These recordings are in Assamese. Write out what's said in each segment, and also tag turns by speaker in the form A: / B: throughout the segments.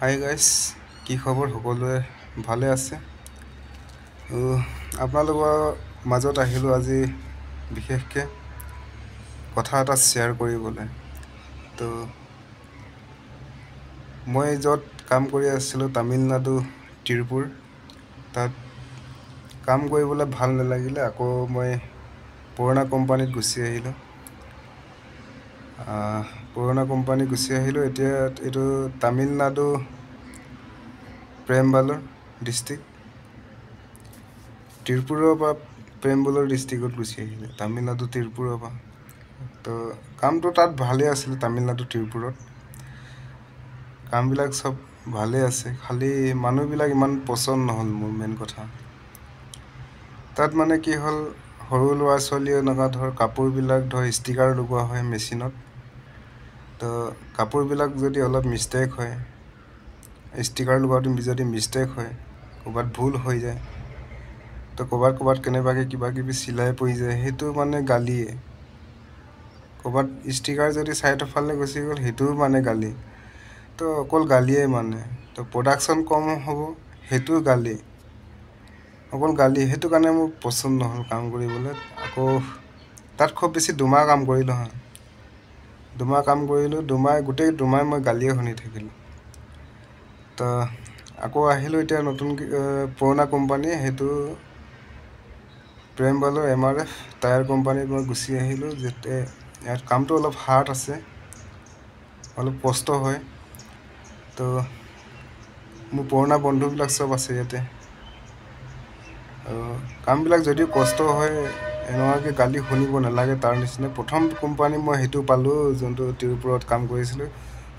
A: হাই গাইছ, কি খবৰ? সকলোৱে ভালে আছে? আপোনালোকৰ মাজত আহিলোঁ আজি বিশেষকৈ কথা এটা শ্বেয়াৰ কৰিবলৈ। তো মই য'ত কাম কৰি আছিলোঁ তামিলনাডু তিৰুপুৰ, তাত কাম কৰিবলৈ ভাল নালাগিলে আকৌ মই পুৰণা কোম্পানীত গুচি আহিলোঁ। এতিয়া এইটো তামিলনাডু প্ৰেমবালুৰ ডিষ্ট্ৰিক্ট, তিৰুপুৰৰ পৰা প্ৰেমবালুৰ ডিষ্ট্ৰিক্টত গুচি আহিলে, তামিলনাডু তিৰুপুৰৰ পৰা। তো কামটো তাত ভালেই আছিলে, তামিলনাডু তিৰুপুৰত কামবিলাক চব ভালেই আছে, খালি মানুহবিলাক ইমান পচন্দ নহ'ল মোৰ মেইন কথা। তাত মানে কি হ'ল, সৰু ল'ৰা ছোৱালীয়ে এনেকুৱা কাপোৰবিলাক ষ্টিকাৰ লগোৱা হয় মেচিনত। তো কাপোৰবিলাক যদি অলপ মিষ্টেক হয়, ষ্টিকাৰ লগোৱাটো যদি মিষ্টেক হয়, ক'ৰবাত ভুল হৈ যায়, তো ক'ৰবাত কেনেবাকৈ কিবা কিবি চিলাই পৰি যায়, সেইটো মানে গালিয়ে। ক'ৰবাত ষ্টিকাৰ যদি ছাইডৰ ফালে গুচি গ'ল, সেইটোও মানে গালি। তো অকল গালিয়ে মানে। তো প্ৰডাকশ্যন কম হ'ব, সেইটোও গালি, অকল গালি। সেইটো কাৰণে মোৰ পচন্দ নহ'ল কাম কৰিবলৈ। আকৌ তাত খুব বেছি দুমাহ কাম কৰিলোঁ গোটেই দুমাহ মই গালিয়ে শুনি থাকিলোঁ। তো আকৌ আহিলোঁ এতিয়া নতুনকৈ পুৰণা কোম্পানী, সেইটো প্ৰেমবালুৰ MRF টায়াৰ কোম্পানীত মই গুচি আহিলোঁ। যেতিয়া ইয়াত কামটো অলপ হাৰ্ড আছে, অলপ কষ্ট হয়। তো মোৰ পুৰণা বন্ধুবিলাক চব আছে ইয়াতে। কামবিলাক যদিও কষ্ট হয়, এনেকুৱাকৈ গালি শুনিব নালাগে তাৰ নিচিনা। প্ৰথম কোম্পানী মই সেইটো পালোঁ, যোনটো তিৰুপুৰত কাম কৰিছিলোঁ,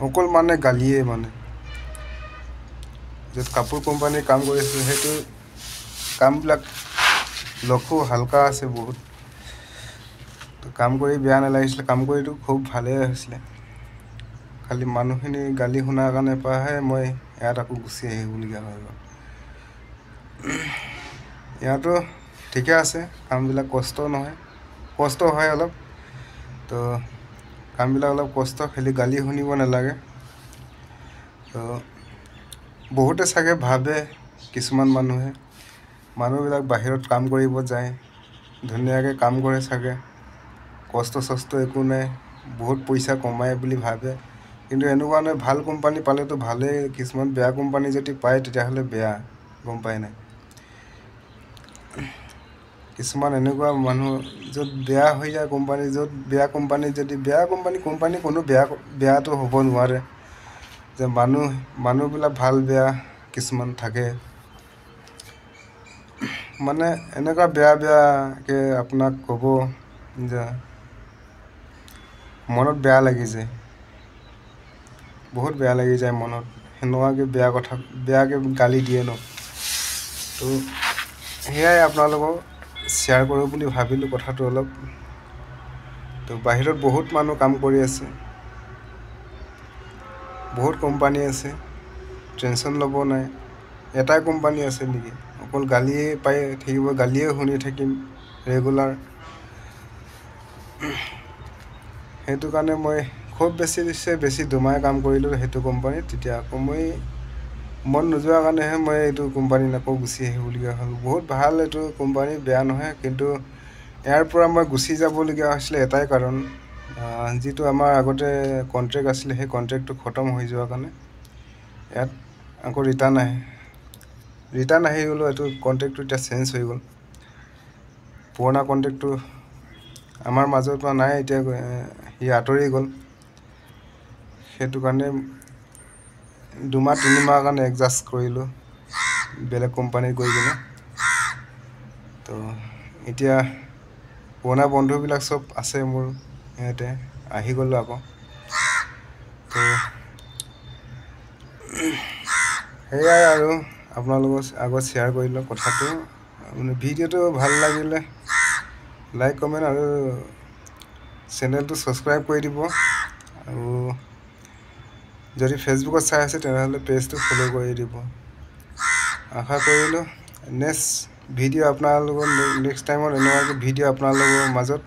A: অকল মানে গালিয়ে মানে। য'ত কাপোৰ কোম্পানীৰ কাম কৰিছিলোঁ, সেইটো কামবিলাক লখো হালকা আছে বহুত। তো কাম কৰি বেয়া নালাগিছিলে, কাম কৰিতো খুব ভালেই হৈছিলে। খালি মানুহখিনি গালি শুনাৰ কাৰণে পৰাহে মই ইয়াত আকৌ গুচি আহিবলগীয়া হৈ গ'ল। ইয়াতো ঠিকে আছে, কামবিলাক কষ্ট নহয়, কষ্ট হয় অলপ। তো কামবিলাক অলপ কষ্ট, খালি গালি শুনিব নালাগে। তো বহুতে চাগে ভাবে, কিছুমান মানুহবিলাক বাহিৰত কাম কৰিব যায়, ধুনীয়াকৈ কাম কৰে চাগে, কষ্ট চষ্ট একো নাই, বহুত পইচা কমায় বুলি ভাবে। কিন্তু এনেকুৱা নহয়, ভাল কোম্পানী পালেতো ভালেই, কিছুমান বেয়া কোম্পানী যদি পায় তেতিয়াহ'লে বেয়া, গম পায় নাই? কিছুমান এনেকুৱা মানুহ য'ত বেয়া হৈ যায় কোম্পানী, কোম্পানী কোনো বেয়াটো হ'ব নোৱাৰে। যে মানুহবিলাক ভাল বেয়া কিছুমান থাকে, মানে এনেকুৱা বেয়াকৈ আপোনাক ক'ব যে মনত বেয়া লাগি যায়, বহুত বেয়া লাগি যায় মনত, সেনেকুৱাকৈ বেয়াকৈ গালি দিয়ে ন। তো সেয়াই আপোনালোকক শ্বেয়াৰ কৰোঁ বুলি ভাবিলোঁ কথাটো অলপ। তো বাহিৰত বহুত মানুহ কাম কৰি আছে, বহুত কোম্পানী আছে, টেনশ্যন ল'ব নাই। এটাই কোম্পানী আছে নেকি, অকল গালিয়ে পাই থাকিব, গালিয়ে শুনি থাকিম ৰেগুলাৰ। সেইটো কাৰণে মই খুব বেছি দুমাহ কাম কৰিলোঁ সেইটো কোম্পানীত। তেতিয়া আকৌ মই মন নোযোৱাৰ কাৰণেহে মই এইটো কোম্পানীত আকৌ গুচি আহিবলগীয়া হ'ল। বহুত ভাল এইটো কোম্পানী, বেয়া নহয়, কিন্তু ইয়াৰ পৰা মই গুচি যাবলগীয়া হৈছিলে এটাই কাৰণ, যিটো আমাৰ আগতে কণ্ট্ৰেক্ট আছিলে, সেই কণ্ট্ৰেক্টটো খতম হৈ যোৱাৰ কাৰণে ইয়াত আকৌ ৰিটাৰ্ণ আহি গ'লোঁ। এইটো কণ্ট্ৰেক্টটো এতিয়া চেঞ্জ হৈ গ'ল, পুৰণা কণ্ট্ৰেক্টটো আমাৰ মাজৰ পৰা নাই এতিয়া, সি আঁতৰি গ'ল। সেইটো কাৰণে 2-3 মাহৰ কাৰণে এডজাষ্ট কৰিলোঁ বেলেগ কোম্পানীত গৈ কিনে। তো এতিয়া পুৰণা বন্ধুবিলাক চব আছে মোৰ ইয়াতে, আহি গ'লোঁ আকৌ। তো সেয়াই আৰু আপোনালোকৰ আগত শ্বেয়াৰ কৰিলোঁ কথাটো। ভিডিঅ'টো ভাল লাগিলে লাইক কমেণ্ট আৰু চেনেলটো ছাবস্ক্ৰাইব কৰি দিব। আৰু যদি ফেচবুকত চাই আছে তেনেহ'লে পেজটো ফ'ল' কৰি দিব। আশা কৰিলোঁ নেক্সট টাইমত এনেকুৱাকৈ ভিডিঅ' আপোনালোকৰ মাজত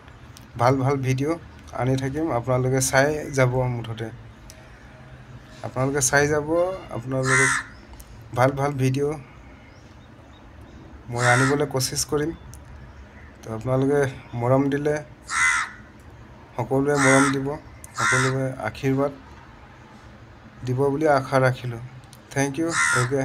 A: ভাল ভিডিঅ' আনি থাকিম, আপোনালোকে চাই যাব মুঠতে। আপোনালোকে চাই যাব। আপোনালোকে ভাল ভাল ভিডিঅ' মই আনিবলৈ কোচিছ কৰিম। তো আপোনালোকে মৰম দিলে সকলোৱে মৰম দিব, সকলোৱে আশীৰ্বাদ দিব বুলি আশা ৰাখিলোঁ। Thank you. অ'কে।